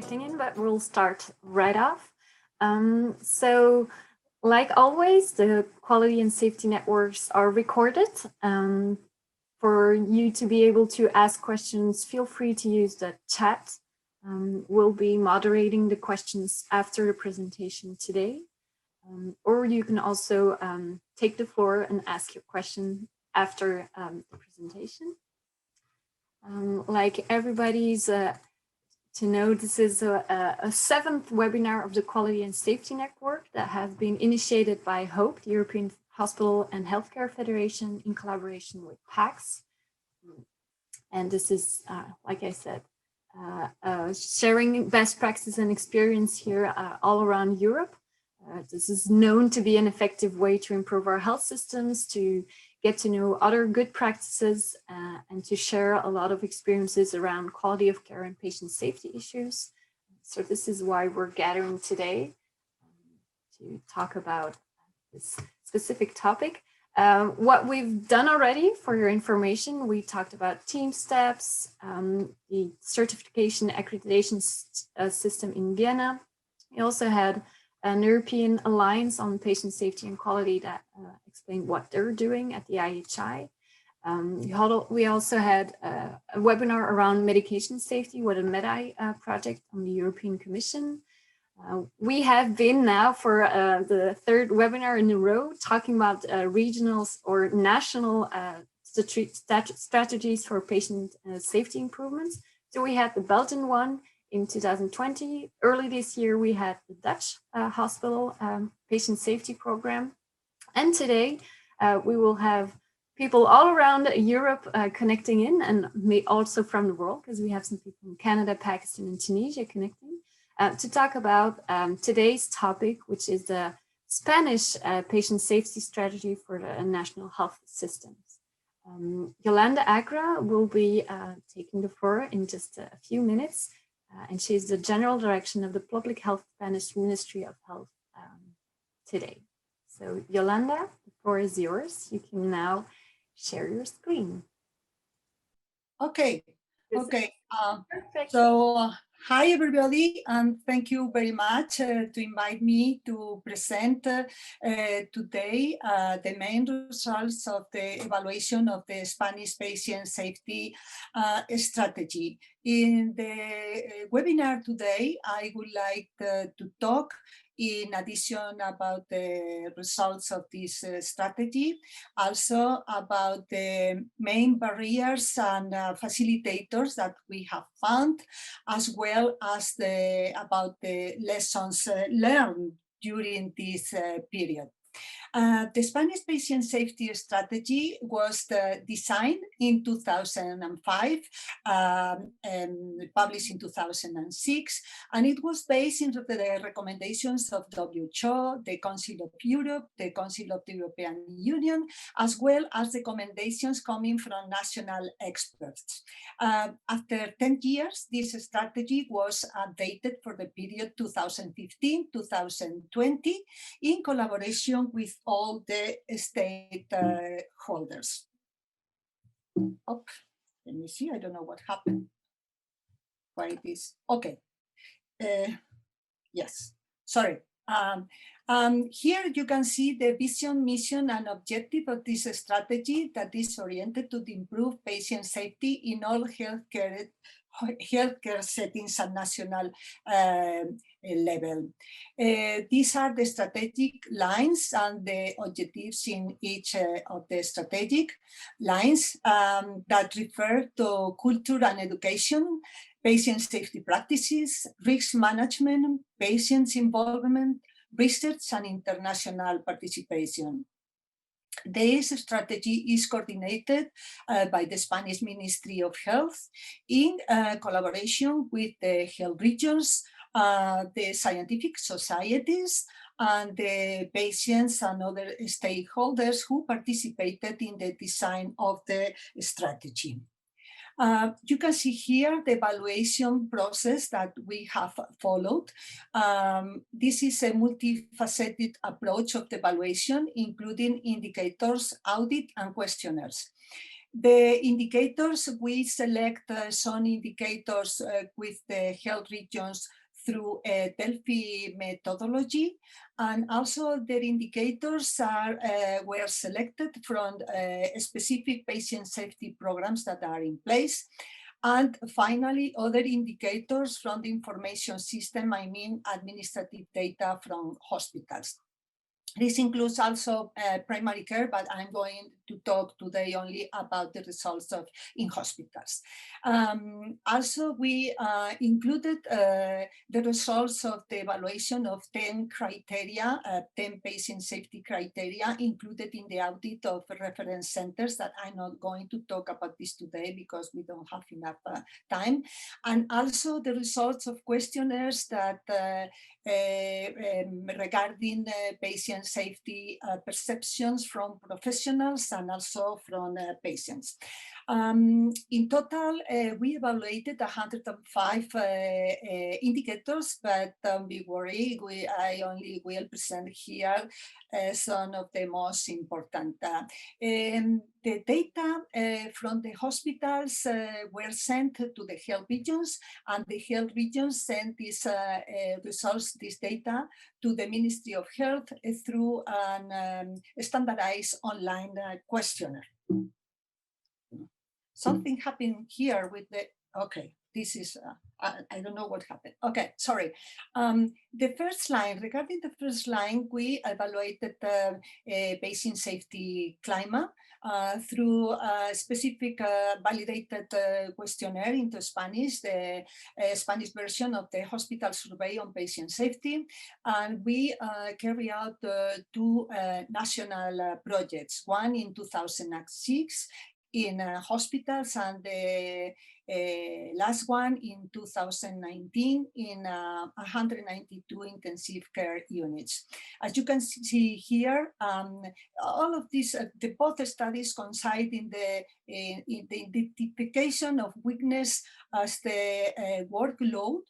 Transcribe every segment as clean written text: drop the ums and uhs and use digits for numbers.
connecting in, but we'll start right off. So, like always, the quality and safety networks are recorded. For you to be able to ask questions, feel free to use the chat. We'll be moderating the questions after the presentation today. Or you can also take the floor and ask your question after the presentation. Like everybody's to know, this is a seventh webinar of the Quality and Safety Network that has been initiated by HOPE, the European Hospital and Healthcare Federation, in collaboration with PACS. And this is, like I said, sharing best practices and experience here all around Europe. This is known to be an effective way to improve our health systems, to get to know other good practices, and to share a lot of experiences around quality of care and patient safety issues. So this is why we're gathering today to talk about this specific topic. What we've done already, for your information, we talked about team steps, the certification accreditation system in Vienna. We also had an European Alliance on Patient Safety and Quality that explained what they're doing at the IHI. We also had a webinar around medication safety with a MEDI project on the European Commission. We have been now for the third webinar in a row talking about regional or national strategies for patient safety improvements. So we had the Belgian one in 2020. Early this year, we had the Dutch hospital patient safety program. And today, we will have people all around Europe connecting in, and also from the world, because we have some people in Canada, Pakistan, and Tunisia connecting, to talk about today's topic, which is the Spanish patient safety strategy for the national health systems. Yolanda Agra will be taking the floor in just a few minutes. And she's the General Direction of the Public Health Spanish Ministry of Health today. So Yolanda, the floor is yours. You can now share your screen. Okay. So hi everybody, and thank you very much to invite me to present today the main results of the evaluation of the Spanish patient safety strategy. In the webinar today, I would like to talk in addition about the results of this strategy, also about the main barriers and facilitators that we have found, as well as about the lessons learned during this period. The Spanish patient safety strategy was designed in 2005 and published in 2006, and it was based on the recommendations of WHO, the Council of Europe, the Council of the European Union, as well as recommendations coming from national experts. After 10 years, this strategy was updated for the period 2015-2020 in collaboration with all the stakeholders. Oh, let me see, I don't know what happened. Why it is, okay. Yes, sorry. Here you can see the vision, mission, and objective of this strategy that is oriented to improve patient safety in all healthcare settings at national level. These are the strategic lines and the objectives in each of the strategic lines that refer to culture and education, patient safety practices, risk management, patients' involvement, research, and international participation. This strategy is coordinated by the Spanish Ministry of Health in collaboration with the health regions, the scientific societies, and the patients and other stakeholders who participated in the design of the strategy. You can see here the evaluation process that we have followed. This is a multifaceted approach of the evaluation, including indicators, audit, and questionnaires. The indicators, we select some indicators with the health regions through a Delphi methodology, and also their indicators were selected from specific patient safety programs that are in place. And finally, other indicators from the information system, I mean administrative data from hospitals. This includes also primary care, but I'm going to talk today only about the results of in hospitals. Also, we included the results of the evaluation of 10 criteria, 10 patient safety criteria included in the audit of reference centers that I'm not going to talk about this today because we don't have enough time. And also the results of questionnaires that regarding patient safety perceptions from professionals and also from patients. In total, we evaluated 105 indicators, but don't be worried, I only will present here some of the most important. The data from the hospitals were sent to the health regions, and the health regions sent these results, this data, to the Ministry of Health through a standardized online questionnaire. Something happened here with the, okay, this is, I don't know what happened. Okay, sorry. The first line, regarding the first line, we evaluated patient safety climate through a specific validated questionnaire into Spanish, the Spanish version of the hospital survey on patient safety. And we carry out two national projects, one in 2006 in hospitals, and the last one in 2019 in 192 intensive care units. As you can see here, all of these, the both studies coincide in the identification of weakness as the workload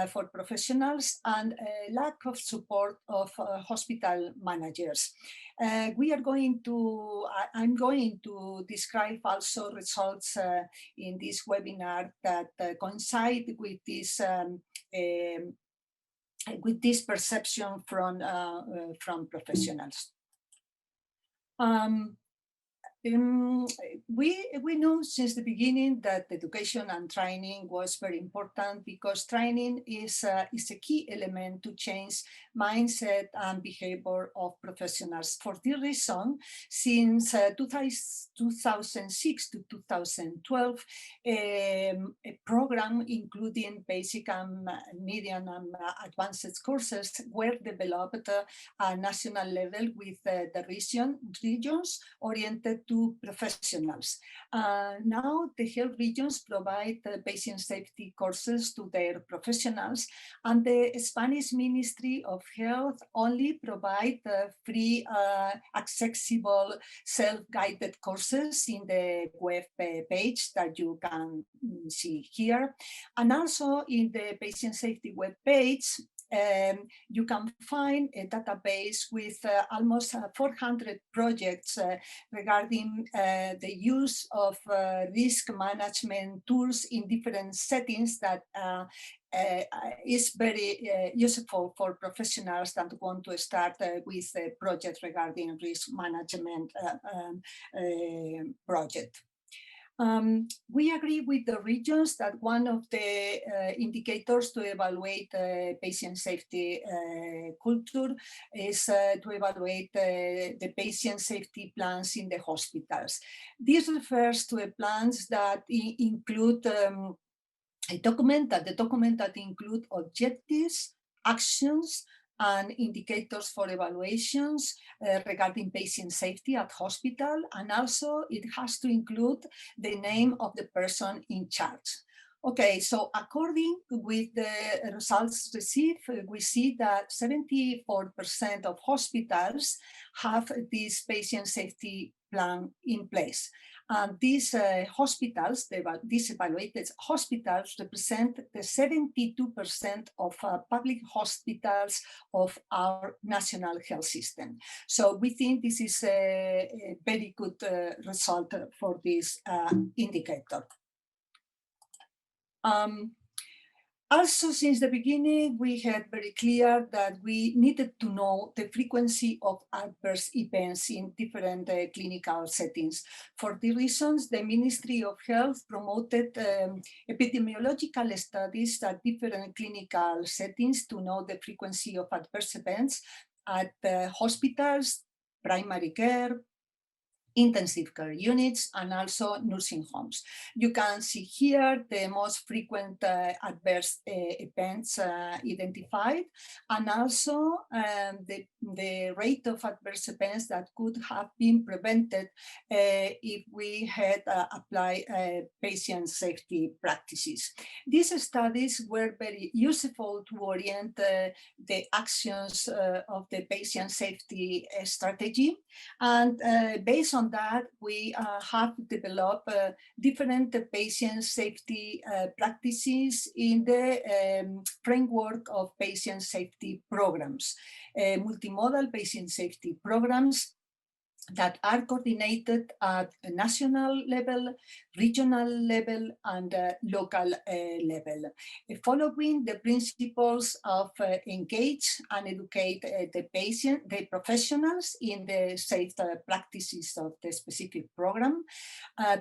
for professionals and lack of support of hospital managers. We are going to, I'm going to describe also results in this webinar that coincide with this perception from professionals. We know since the beginning that education and training was very important, because training is a key element to change mindset and behavior of professionals. For this reason, since 2006 to 2012, a program including basic and medium and advanced courses were developed at national level with the regions oriented to professionals. Now the health regions provide patient safety courses to their professionals, and the Spanish Ministry of Health only provide free, accessible, self-guided courses in the web page that you can see here. And also in the patient safety web page, you can find a database with almost 400 projects regarding the use of risk management tools in different settings that is very useful for professionals that want to start with a project regarding risk management project. We agree with the regions that one of the indicators to evaluate patient safety culture is to evaluate the patient safety plans in the hospitals. This refers to plans that include a document that include objectives, actions, and indicators for evaluations regarding patient safety at hospital, and also it has to include the name of the person in charge. Okay, so according with the results received, we see that 74% of hospitals have this patient safety plan in place. And these hospitals, these evaluated hospitals represent the 72% of public hospitals of our national health system. So we think this is a very good result for this indicator. Also, since the beginning, we had very clear that we needed to know the frequency of adverse events in different clinical settings. For these reasons, the Ministry of Health promoted epidemiological studies at different clinical settings to know the frequency of adverse events at hospitals, primary care, intensive care units, and also nursing homes. You can see here the most frequent adverse events identified, and also the rate of adverse events that could have been prevented if we had applied patient safety practices. These studies were very useful to orient the actions of the patient safety strategy, and based on that, we have developed different patient safety practices in the framework of patient safety programs, multimodal patient safety programs that are coordinated at a national level, regional level, and local level, following the principles of engage and educate the professionals in the safe practices of the specific program,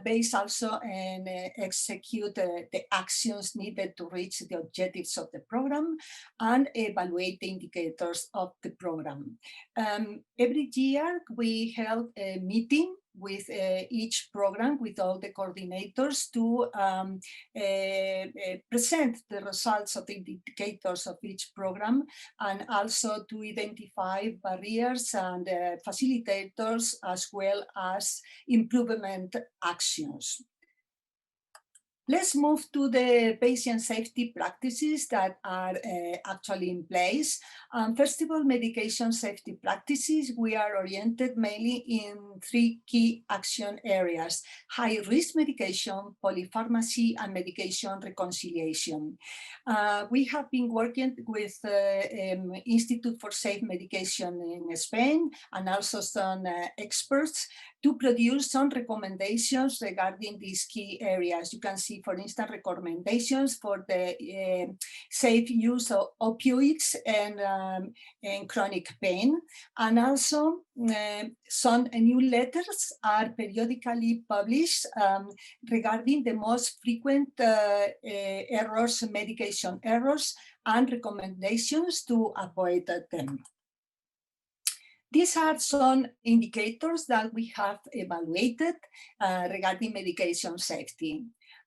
based also and execute the actions needed to reach the objectives of the program, and evaluate the indicators of the program. Every year we held a meeting with each program, with all the coordinators, to present the results of the indicators of each program, and also to identify barriers and facilitators, as well as improvement actions. Let's move to the patient safety practices that are actually in place. First of all, medication safety practices. We are oriented mainly in three key action areas: high-risk medication, polypharmacy, and medication reconciliation. We have been working with Institute for Safe Medication in Spain, and also some experts, to produce some recommendations regarding these key areas. You can see, for instance, recommendations for the safe use of opioids and chronic pain. And also some new letters are periodically published regarding the most frequent errors, medication errors, and recommendations to avoid them. These are some indicators that we have evaluated regarding medication safety.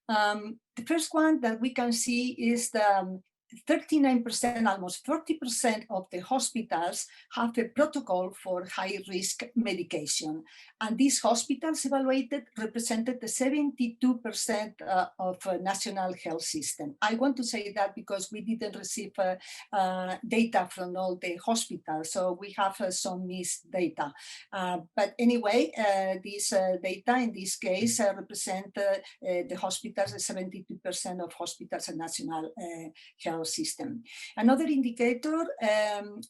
The first one that we can see is the 39%, almost 40% of the hospitals have a protocol for high-risk medication. And these hospitals evaluated represented the 72% of national health system. I want to say that because we didn't receive data from all the hospitals, so we have some missed data. But anyway, this data in this case represent the hospitals, 72% of hospitals and national health system. Another indicator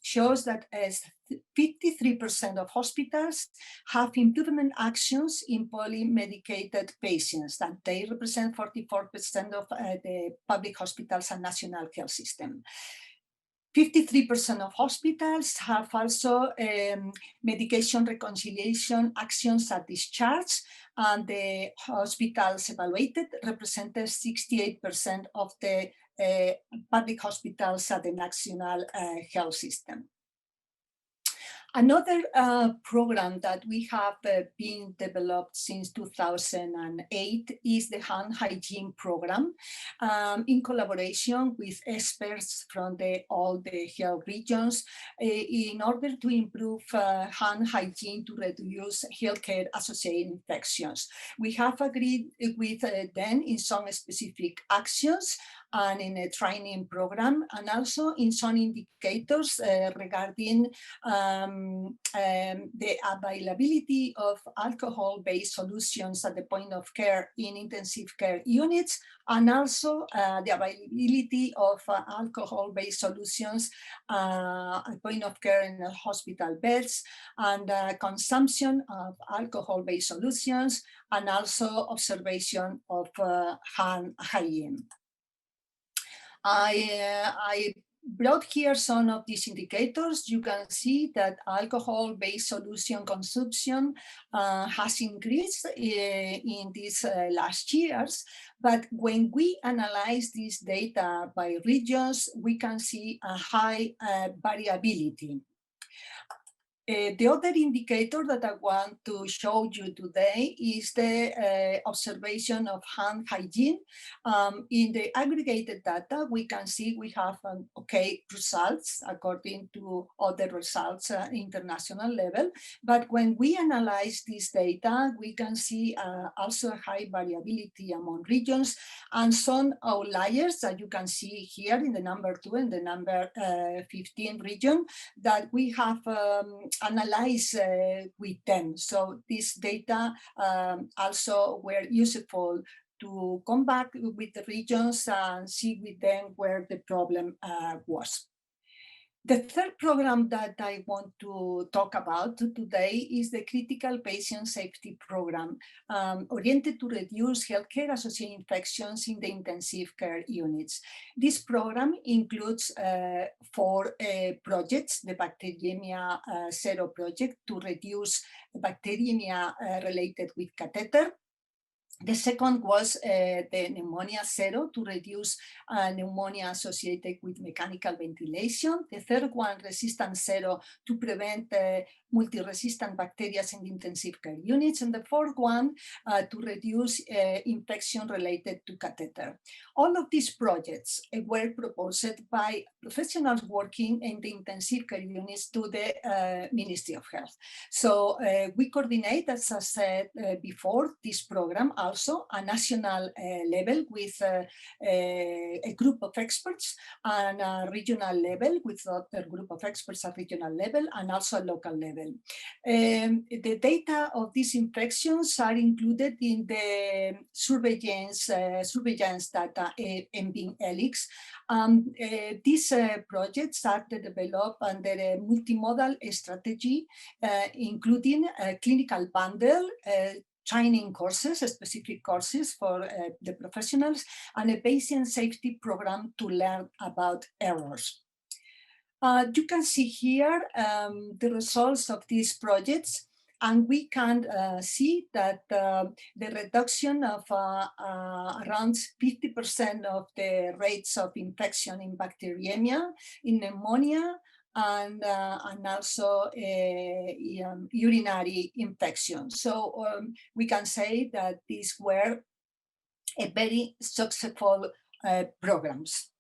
shows that as 53% of hospitals have improvement actions in polymedicated patients, that they represent 44% of the public hospitals and national health system. 53% of hospitals have also medication reconciliation actions at discharge, and the hospitals evaluated represented 68% of the public hospitals at the national health system. Another program that we have been developed since 2008 is the hand hygiene program, in collaboration with experts from all the health regions, in order to improve hand hygiene to reduce healthcare associated infections. We have agreed with them in some specific actions and in a training program, and also in some indicators regarding the availability of alcohol-based solutions at the point of care in intensive care units, and also the availability of alcohol-based solutions at point of care in the hospital beds, and consumption of alcohol-based solutions, and also observation of hand hygiene. I brought here some of these indicators. You can see that alcohol-based solution consumption has increased in these last years, but when we analyze this data by regions, we can see a high variability. The other indicator that I want to show you today is the observation of hand hygiene. In the aggregated data, we can see we have okay results according to other results international level. But when we analyze this data, we can see also a high variability among regions and some outliers that you can see here in the number 2 and the number 15 region that we have analyze with them. So this data also were useful to come back with the regions and see with them where the problem was. The third program that I want to talk about today is the Critical Patient Safety Program, oriented to reduce healthcare associated infections in the intensive care units. This program includes 4 projects: the Bacteremia Zero project to reduce bacteremia related with catheter. The second was the Pneumonia Zero to reduce pneumonia associated with mechanical ventilation. The third one, Resistance Zero, to prevent multi-resistant bacteria in intensive care units. And the fourth one, to reduce infection related to catheter. All of these projects were proposed by professionals working in the intensive care units to the Ministry of Health. So we coordinate, as I said before, this program also a national level with a group of experts, and a regional level with other group of experts at regional level, and also a local level. The data of these infections are included in the surveillance data being ELIX. These projects started developed under a multimodal strategy, including a clinical bundle, training courses, specific courses for the professionals, and a patient safety program to learn about errors. You can see here the results of these projects, and we can see that the reduction of around 50% of the rates of infection in bacteremia, in pneumonia, and also urinary infections. So we can say that these were a very successful programs.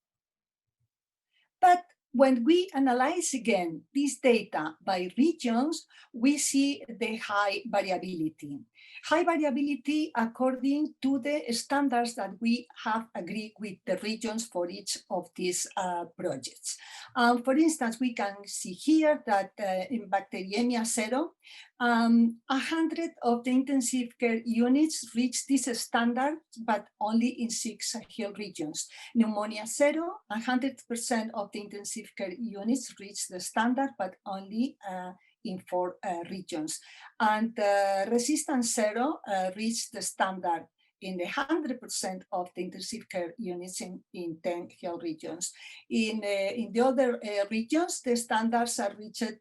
But when we analyze again this data by regions, we see the high variability. High variability according to the standards that we have agreed with the regions for each of these projects. For instance, we can see here that in Bacteremia Zero, 100 of the intensive care units reach this standard, but only in 6 health regions. Pneumonia Zero, 100% of the intensive care units reach the standard, but only in 4 regions. And Resistance Zero reached the standard in the 100% of the intensive care units in 10 health regions. In the other regions, the standards are reached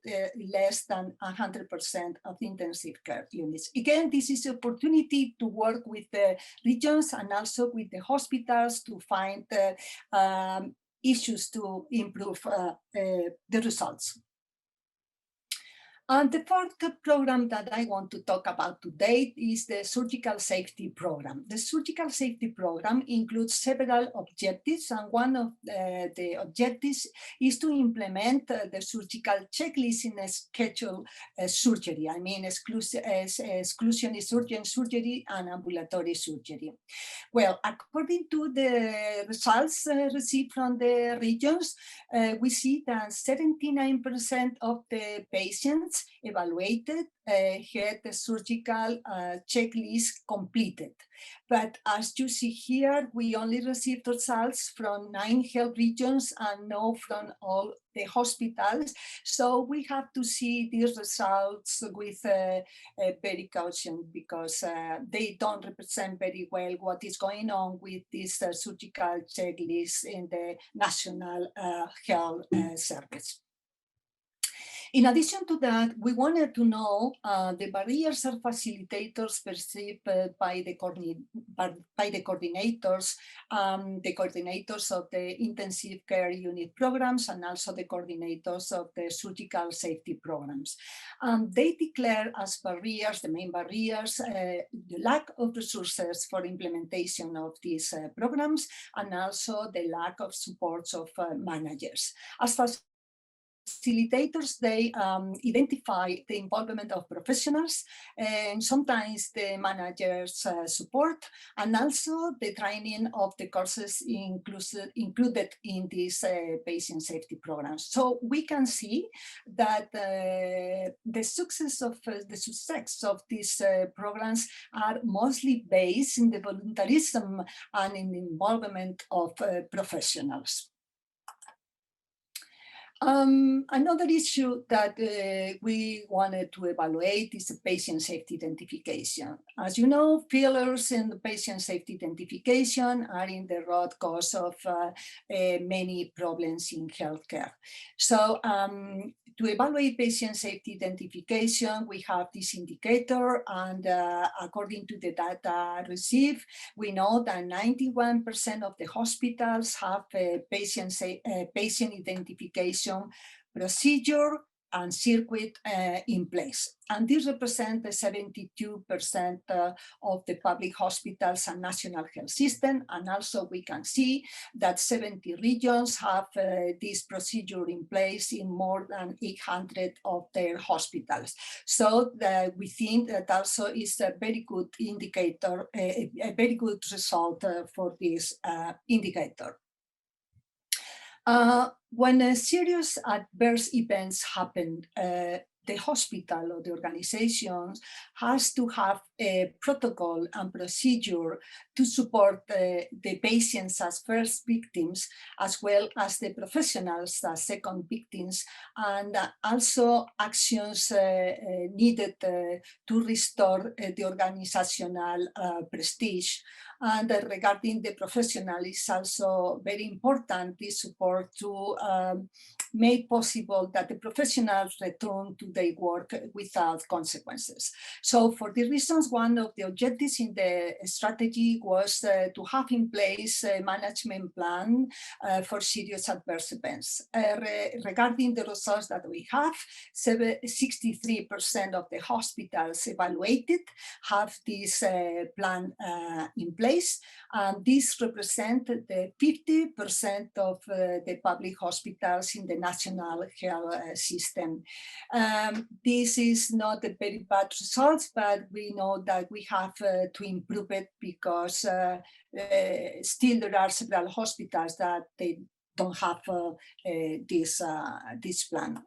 less than 100% of the intensive care units. Again, this is an opportunity to work with the regions and also with the hospitals to find issues to improve the results. And the fourth program that I want to talk about today is the Surgical Safety Program. The Surgical Safety Program includes several objectives, and one of the objectives is to implement the surgical checklist in a scheduled surgery. I mean, exclusionist urgent surgery and ambulatory surgery. Well, according to the results received from the regions, we see that 79% of the patients evaluated had the surgical checklist completed. But as you see here, we only received results from 9 health regions and not from all the hospitals. So we have to see these results with very caution, because they don't represent very well what is going on with this surgical checklist in the National Health Service. In addition to that, we wanted to know the barriers or facilitators perceived by the coordinators of the intensive care unit programs, and also the coordinators of the surgical safety programs. They declare as barriers, the main barriers, the lack of resources for implementation of these programs, and also the lack of supports of managers. As facilitators, they identify the involvement of professionals, and sometimes the managers' support, and also the training of the courses included in these patient safety programs. So we can see that the success of these programs are mostly based in the voluntarism and in the involvement of professionals. Another issue that we wanted to evaluate is the patient safety identification. As you know, failures in the patient safety identification are in the root cause of many problems in healthcare. So to evaluate patient safety identification, we have this indicator, and according to the data received, we know that 91% of the hospitals have a patient identification procedure and circuit in place. And this represents the 72% of the public hospitals and national health system. And also we can see that 70 regions have this procedure in place in more than 800 of their hospitals. So we think that also is a very good indicator, a very good result for this indicator. When serious adverse events happen, the hospital or the organization has to have a protocol and procedure to support the patients as first victims, as well as the professionals as second victims, and also actions needed to restore the organizational prestige. And regarding the professional, it's also very important this support to make possible that the professionals return to their work without consequences. So for these reasons, one of the objectives in the strategy was to have in place a management plan for serious adverse events. Regarding the results that we have, 63% of the hospitals evaluated have this plan in place. And this represents the 50% of the public hospitals in the national health system. This is not a very bad result, but we know that we have to improve it, because still there are several hospitals that they don't have this plan.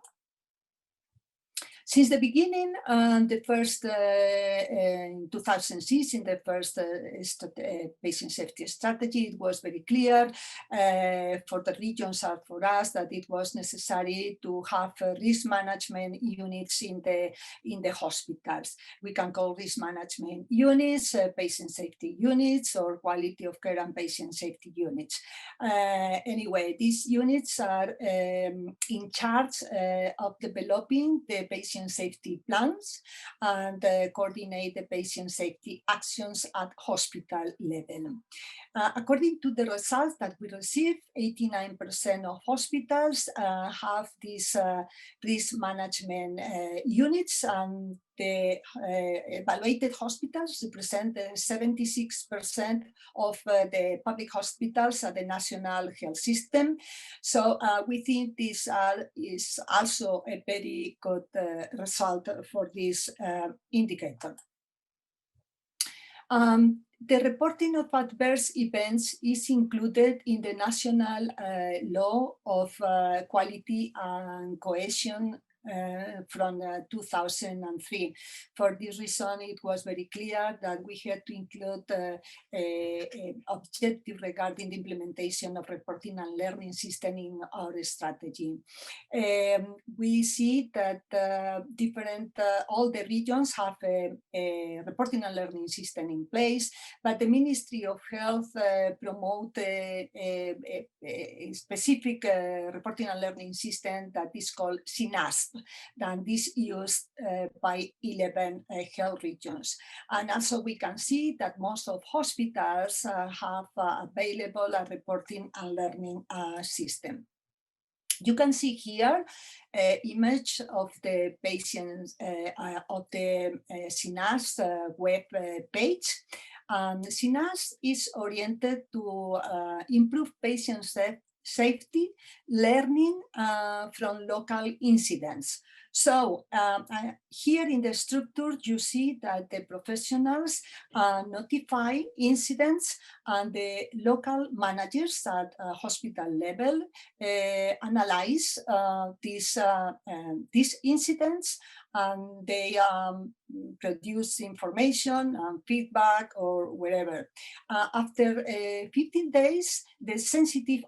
Since the beginning, the first in 2006, in the first patient safety strategy, it was very clear for the regions and for us that it was necessary to have risk management units in the hospitals. We can call risk management units, patient safety units, or quality of care and patient safety units. Anyway, these units are in charge of developing the patient safety plans and coordinate the patient patient safety actions at hospital level. According to the results that we received, 89% of hospitals have these risk management units, and the evaluated hospitals represent 76% of the public hospitals at the national health system. So we think this is also a very good result for this indicator. The reporting of adverse events is included in the national law of quality and cohesion from 2003. For this reason, it was very clear that we had to include an objective regarding the implementation of reporting and learning system in our strategy. We see that all the regions have a reporting and learning system in place, but the Ministry of Health promote a specific reporting and learning system that is called SINASP, and this used by 11 health regions. And also we can see that most of hospitals have available a reporting and learning system. You can see here an image of the patients of the SINAS web page. SINAS is oriented to improve patient safety, learning from local incidents. So here in the structure, you see that the professionals notify incidents, and the local managers at hospital level analyze these incidents, and they produce information and feedback or whatever. After 15 days,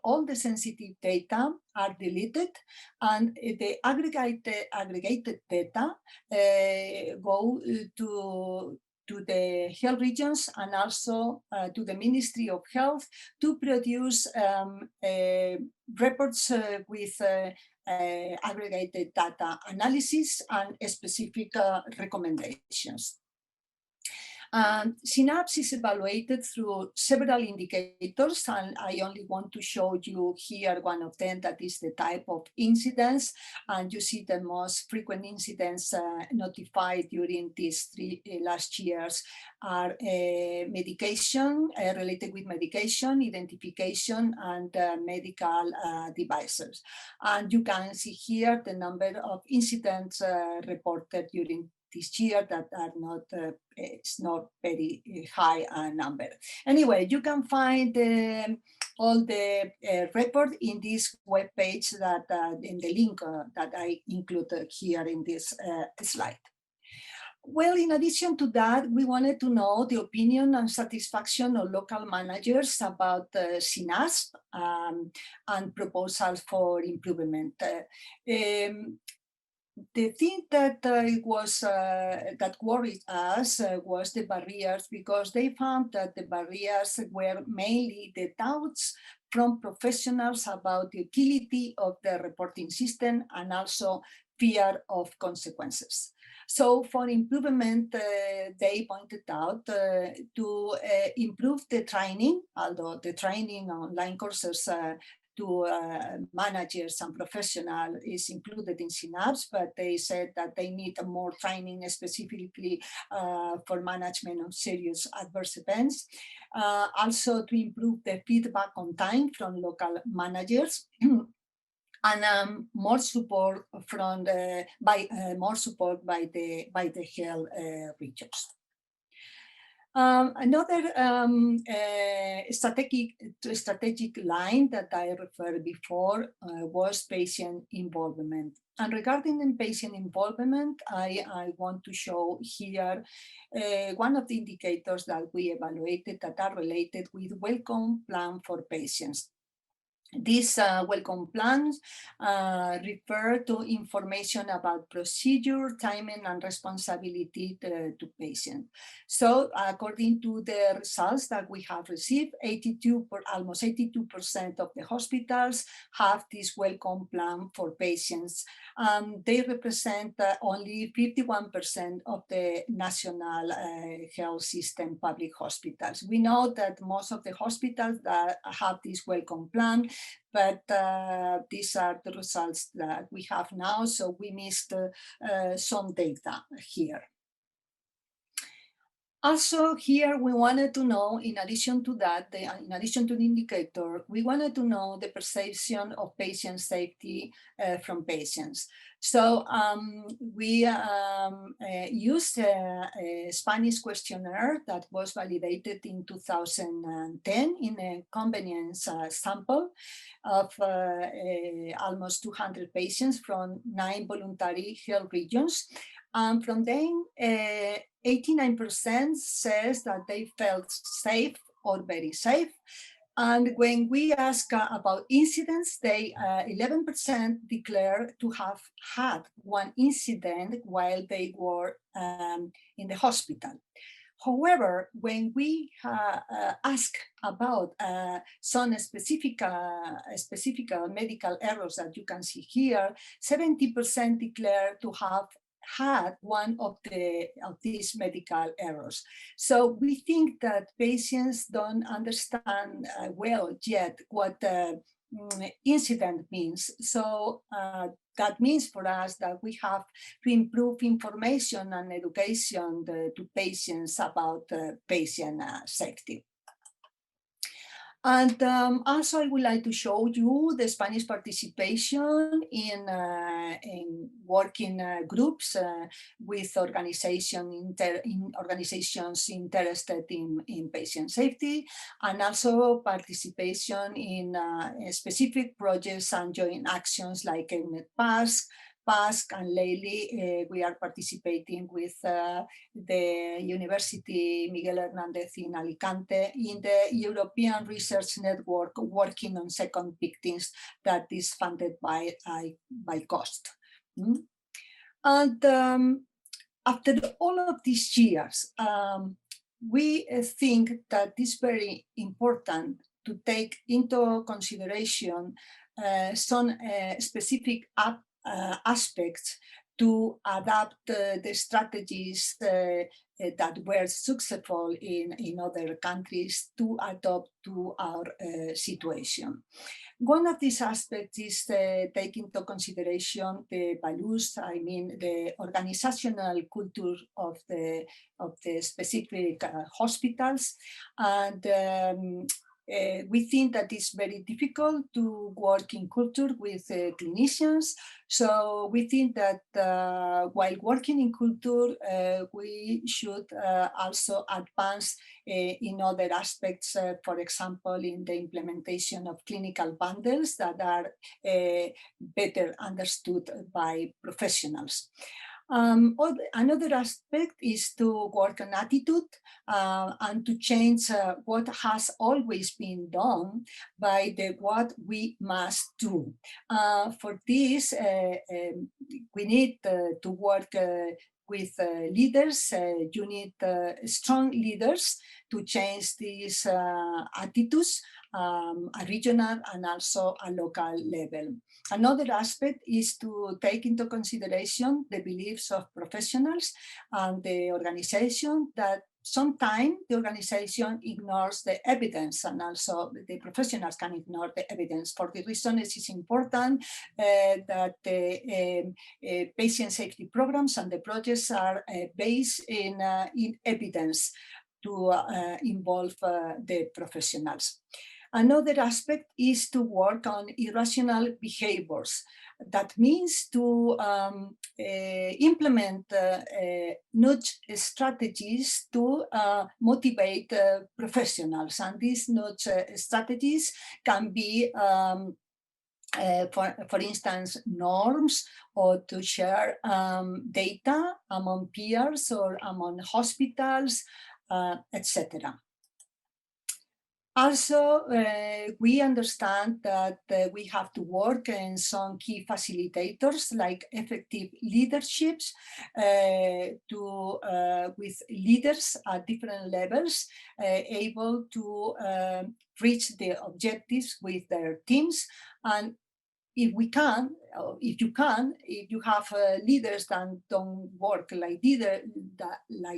all the sensitive data are deleted, and the aggregated data go to the health regions and also to the Ministry of Health to produce reports with aggregated data analysis and specific recommendations. SINAPS is evaluated through several indicators, and I only want to show you here one of them, that is the type of incidents. And you see the most frequent incidents notified during these last years are medication, related with medication, identification, and medical devices. And you can see here the number of incidents reported during this year that are not, it's not very high number. Anyway, you can find all the report in this web page that in the link that I included here in this slide. Well, in addition to that, we wanted to know the opinion and satisfaction of local managers about SINASP and proposals for improvement. The thing that that worried us was the barriers, because they found that the barriers were mainly the doubts from professionals about the utility of the reporting system and also fear of consequences. So for improvement, they pointed out to improve the training, although the training online courses to managers and professionals is included in SINAPS, but they said that they need more training specifically for management of serious adverse events. Also to improve the feedback on time from local managers. And more support from by the health regions. Another strategic line that I referred before was patient involvement. And regarding the patient involvement, I want to show here one of the indicators that we evaluated that are related with welcome plan for patients. These welcome plans refer to information about procedure, timing, and responsibility to patients. So according to the results that we have received, almost 82% of the hospitals have this welcome plan for patients. They represent only 51% of the national health system public hospitals. We know that most of the hospitals that have this welcome plan, but these are the results that we have now, so we missed some data here. Also here we wanted to know, in addition to that, in addition to the indicator, we wanted to know the perception of patient safety from patients. So we used a Spanish questionnaire that was validated in 2010 in a convenience sample of almost 200 patients from 9 voluntary health regions. And from them, 89% says that they felt safe or very safe. And when we ask about incidents, they 11% declare to have had one incident while they were in the hospital. However, when we ask about some specific medical errors that you can see here, 70% declare to have had one of these medical errors. So we think that patients don't understand well yet what incident means. So that means for us that we have to improve information and education to patients about patient safety. And also I would like to show you the Spanish participation in working groups with organizations interested in patient safety, and also participation in specific projects and joint actions like in PASC, and lately we are participating with the University Miguel Hernández in Alicante in the European Research Network working on second victims that is funded by cost. And after all of these years, we think that it's very important to take into consideration some specific aspects to adapt the strategies that were successful in other countries to adopt to our situation. One of these aspects is take into consideration the values, I mean the organizational culture of the specific hospitals, and we think that it's very difficult to work in culture with clinicians. So we think that while working in culture, we should also advance in other aspects, for example, in the implementation of clinical bundles that are better understood by professionals. Another aspect is to work on attitude and to change what has always been done by what we must do. For this, we need to work with leaders. You need strong leaders to change these attitudes a regional and also a local level. Another aspect is to take into consideration the beliefs of professionals and the organization, that sometimes the organization ignores the evidence, and also the professionals can ignore the evidence. For the reason it is important that the patient safety programs and the projects are based in evidence to involve the professionals. Another aspect is to work on irrational behaviors. That means to implement nudge strategies to motivate professionals. And these nudge strategies can be, for instance, norms, or to share data among peers or among hospitals, etc. Also, we understand that we have to work in some key facilitators like effective leaderships with leaders at different levels, able to reach the objectives with their teams. And if you have leaders that don't work like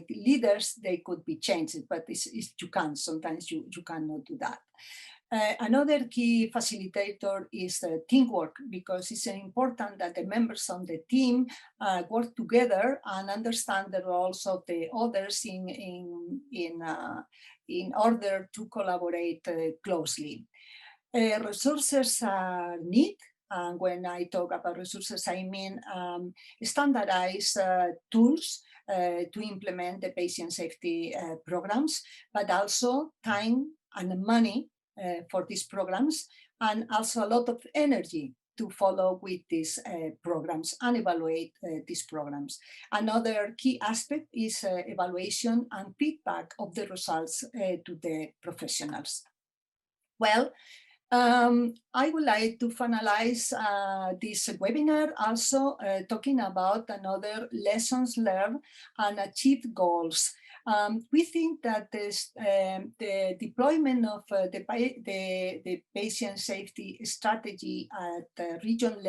leaders, they could be changed, but you can't. Sometimes you cannot do that. Another key facilitator is teamwork, because it's important that the members of the team work together and understand the roles of the others in order to collaborate closely. Resources are needed. And when I talk about resources, I mean standardized tools to implement the patient safety programs, but also time and money for these programs, and also a lot of energy to follow with these programs and evaluate these programs. Another key aspect is evaluation and feedback of the results to the professionals. Well, I would like to finalize this webinar also talking about another lessons learned and achieved goals. We think that the deployment of the patient safety strategy at the region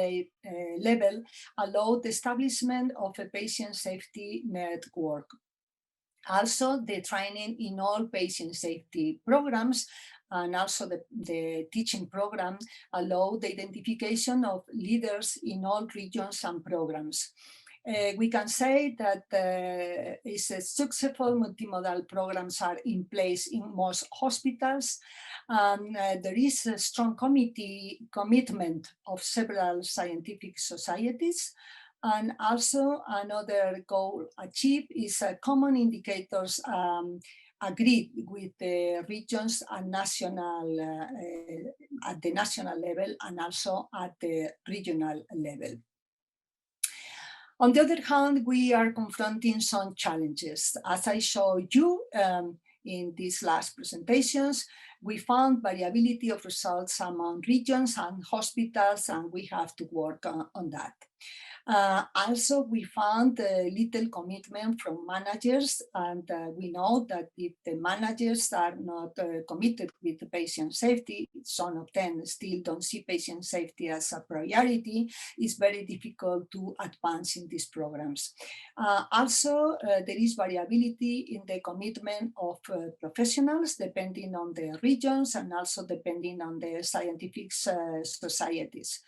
level allowed the establishment of a patient safety network. Also, the training in all patient safety programs and also the teaching program allow the identification of leaders in all regions and programs. We can say that successful multimodal programs are in place in most hospitals. There is a strong commitment of several scientific societies. And also another goal achieved is common indicators agreed with the regions and national at the national level and also at the regional level. On the other hand, we are confronting some challenges. As I showed you in these last presentations, we found variability of results among regions and hospitals, and we have to work on that. Also, we found little commitment from managers, and we know that if the managers are not committed with the patient safety, some of them still don't see patient safety as a priority, it's very difficult to advance in these programs. Also, there is variability in the commitment of professionals depending on the regions and also depending on the scientific societies.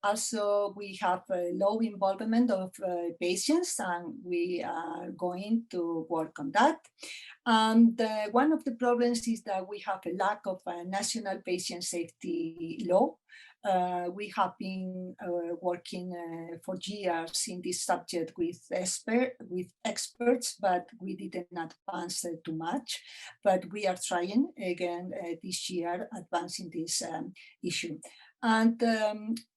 Also, we have a low involvement of patients, and we are going to work on that. And one of the problems is that we have a lack of a national patient safety law. We have been working for years in this subject with experts, but we didn't advance too much. But we are trying again this year advancing this issue. And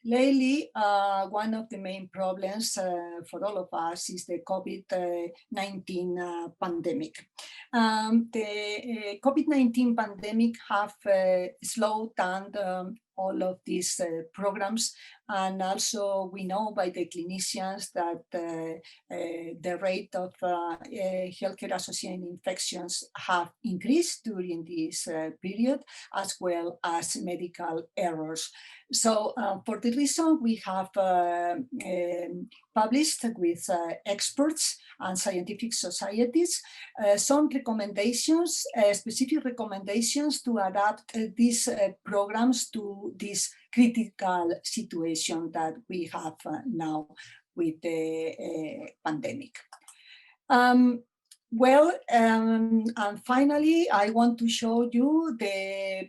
lately, one of the main problems for all of us is the COVID-19 pandemic. The COVID-19 pandemic have slowed down all of these programs, and also we know by the clinicians that the rate of healthcare associated infections have increased during this period, as well as medical errors. So for the reason we have published with experts and scientific societies some recommendations, specific recommendations to adapt these programs to this critical situation that we have now with the pandemic. And finally, I want to show you the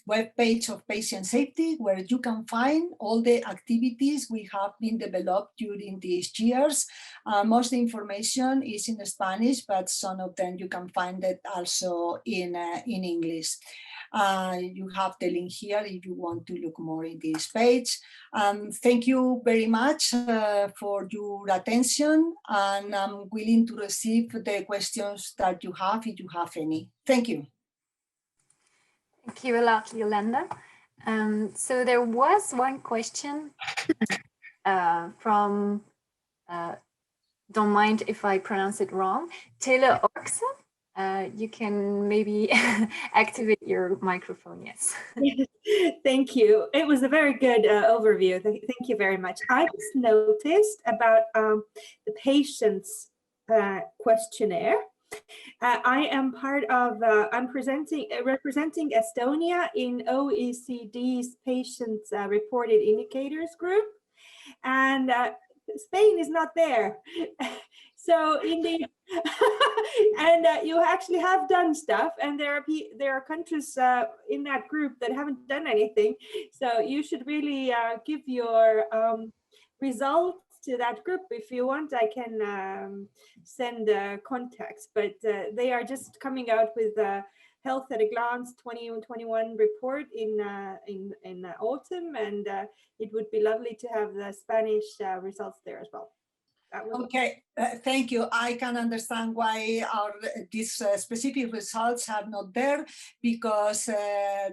webpage of patient safety, where you can find all the activities we have been developed during these years. Most of the information is in Spanish, but some of them you can find it also in English. You have the link here if you want to look more in this page. Thank you very much for your attention, and I'm willing to receive the questions that you have, if you have any. Thank you. Thank you a lot, Yolanda. So there was one question from, don't mind if I pronounce it wrong, Tele Orkse. You can maybe activate your microphone, yes. Thank you. It was a very good overview. Thank you very much. I just noticed about the patient's questionnaire. I am part of, I'm representing Estonia in OECD's patients reported indicators group, and Spain is not there. So indeed, and you actually have done stuff, and there are countries in that group that haven't done anything. So you should really give your results to that group. If you want, I can send contacts, but they are just coming out with a Health at a Glance 2021 report in autumn, and it would be lovely to have the Spanish results there as well. Okay, thank you. I can understand why these specific results are not there, because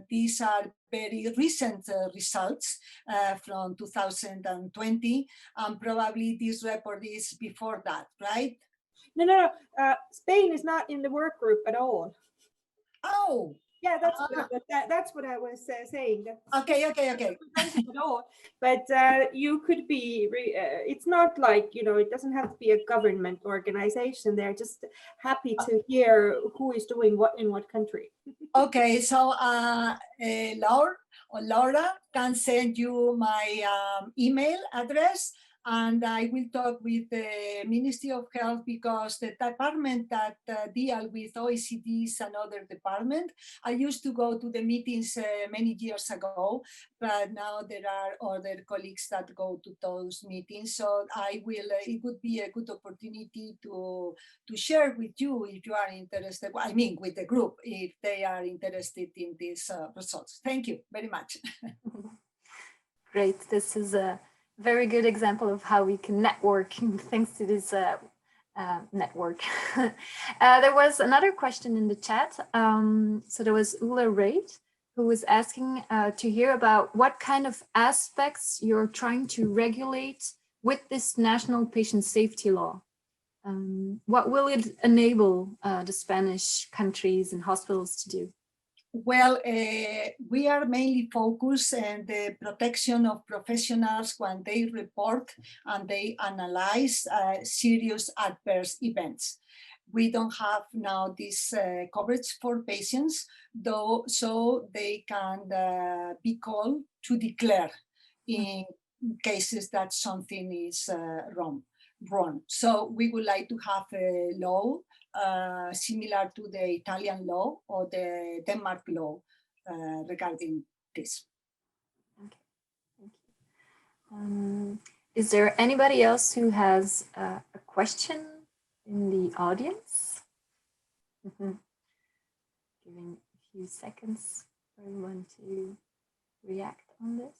these are very recent results from 2020, and probably this report is before that, right? No. Spain is not in the work group at all. Oh. Yeah, that's what I was saying. Okay. But you could be, it's not like, it doesn't have to be a government organization. They're just happy to hear who is doing what in what country. Okay, so Laura can send you my email address, and I will talk with the Ministry of Health, because the department that deal with OECDs and other department, I used to go to the meetings many years ago, but now there are other colleagues that go to those meetings. So it would be a good opportunity to share with you if you are interested. I mean, with the group, if they are interested in these results. Thank you very much. Great. This is a very good example of how we can network thanks to this network. There was another question in the chat. So there was Ula Raid, who was asking to hear about what kind of aspects you're trying to regulate with this national patient safety law. What will it enable the Spanish countries and hospitals to do? Well, we are mainly focused on the protection of professionals when they report and they analyze serious adverse events. We don't have now this coverage for patients, though, so they can be called to declare in cases that something is wrong. So we would like to have a law similar to the Italian law or the Denmark law regarding this. Okay, thank you. Is there anybody else who has a question in the audience? Giving a few seconds for everyone to react on this.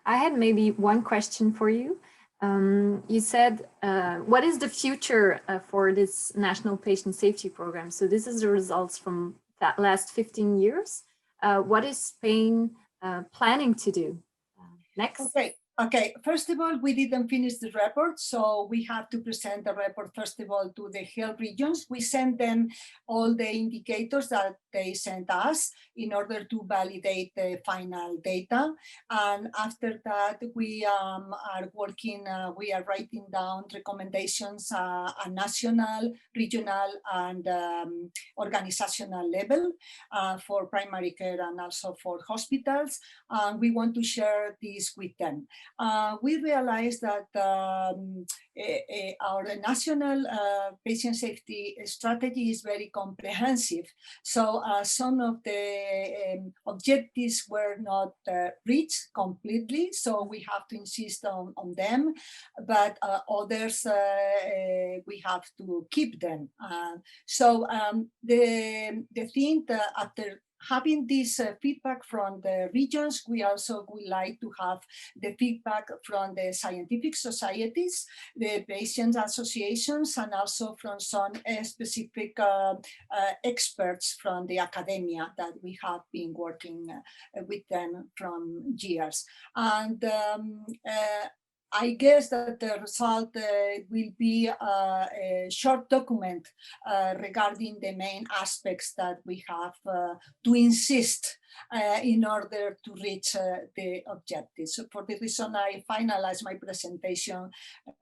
I had maybe one question for you. You said, what is the future for this National Patient Safety Program? So this is the results from that last 15 years. What is Spain planning to do next? Okay, first of all, we didn't finish the report, so we have to present the report, first of all, to the health regions. We send them all the indicators that they sent us in order to validate the final data. And after that, we are working, we are writing down recommendations at national, regional, and organizational level for primary care and also for hospitals. And we want to share this with them. We realized that our national patient safety strategy is very comprehensive. So some of the objectives were not reached completely, so we have to insist on them, but others we have to keep them. So the thing after having this feedback from the regions, we also would like to have the feedback from the scientific societies, the patient associations, and also from some specific experts from the academia that we have been working with them from years. And I guess that the result will be a short document regarding the main aspects that we have to insist in order to reach the objectives. So for the reason I finalize my presentation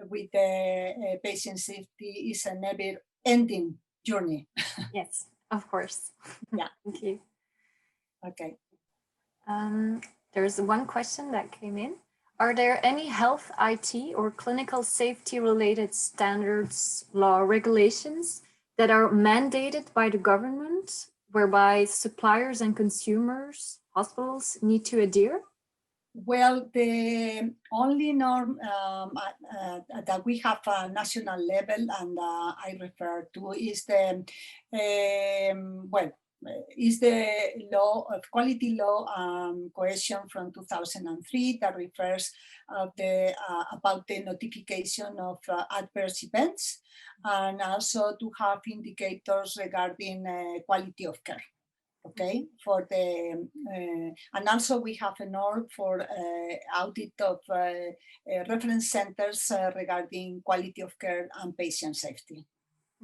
with the patient safety is a never-ending journey. Yes, of course. Yeah. Thank you. Okay. There's one question that came in. Are there any health, IT, or clinical safety related standards, law, regulations that are mandated by the government, whereby suppliers and consumers, hospitals need to adhere? Well, the only norm that we have a national level, and I refer to, is the is the law of quality law cohesion from 2003 that refers about the notification of adverse events, and also to have indicators regarding quality of care. Okay, for the and also we have a norm for audit of reference centers regarding quality of care and patient safety.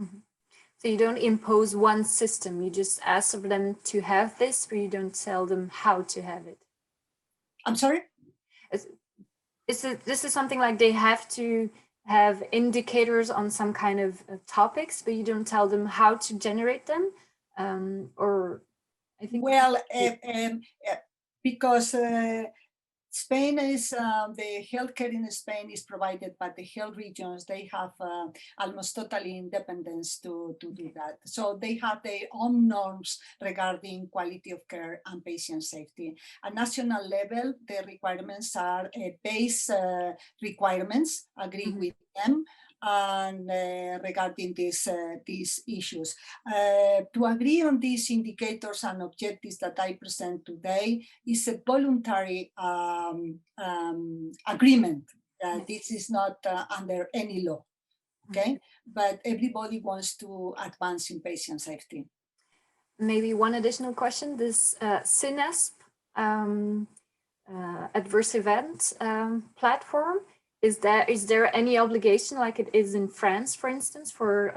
Mm-hmm. So you don't impose one system, you just ask of them to have this, but you don't tell them how to have it. I'm sorry? This is something like they have to have indicators on some kind of topics, but you don't tell them how to generate them? Or I think... Well, because Spain is, the healthcare in Spain is provided by the health regions. They have almost totally independence to do that. So they have their own norms regarding quality of care and patient safety. At national level, the requirements are base requirements, agree with them, and regarding these issues. To agree on these indicators and objectives that I present today is a voluntary agreement. This is not under any law, okay? But everybody wants to advance in patient safety. Maybe one additional question, this CNASP adverse event platform, is there any obligation like it is in France, for instance, for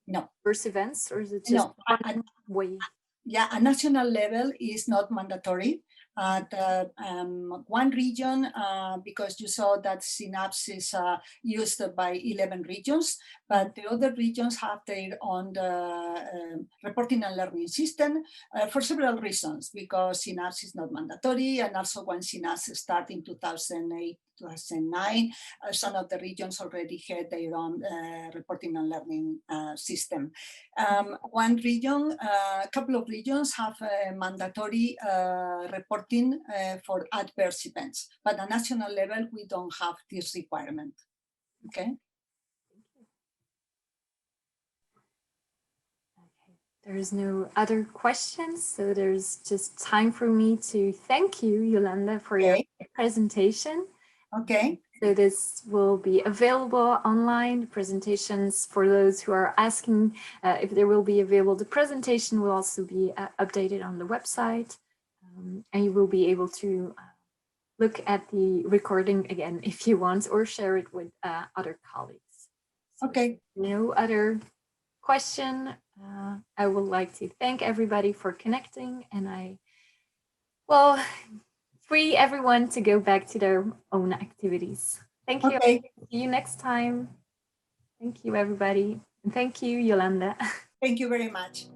no adverse events, or is it just one way? Yeah, at national level is not mandatory. At one region, because you saw that Synapse is used by 11 regions, but the other regions have their own reporting and learning system for several reasons, because Synapse is not mandatory, and also when Synapse started in 2008, 2009, some of the regions already had their own reporting and learning system. One region, a couple of regions have a mandatory reporting for adverse events, but at national level, we don't have this requirement, okay? There's no other questions, so there's just time for me to thank you, Yolanda, for your presentation. Okay. So this will be available online, presentations for those who are asking if there will be available. The presentation will also be updated on the website, and you will be able to look at the recording again if you want, or share it with other colleagues. So okay. No other question. I would like to thank everybody for connecting, and I will free everyone to go back to their own activities. Thank you. Okay. See you next time. Thank you, everybody. And thank you, Yolanda. Thank you very much.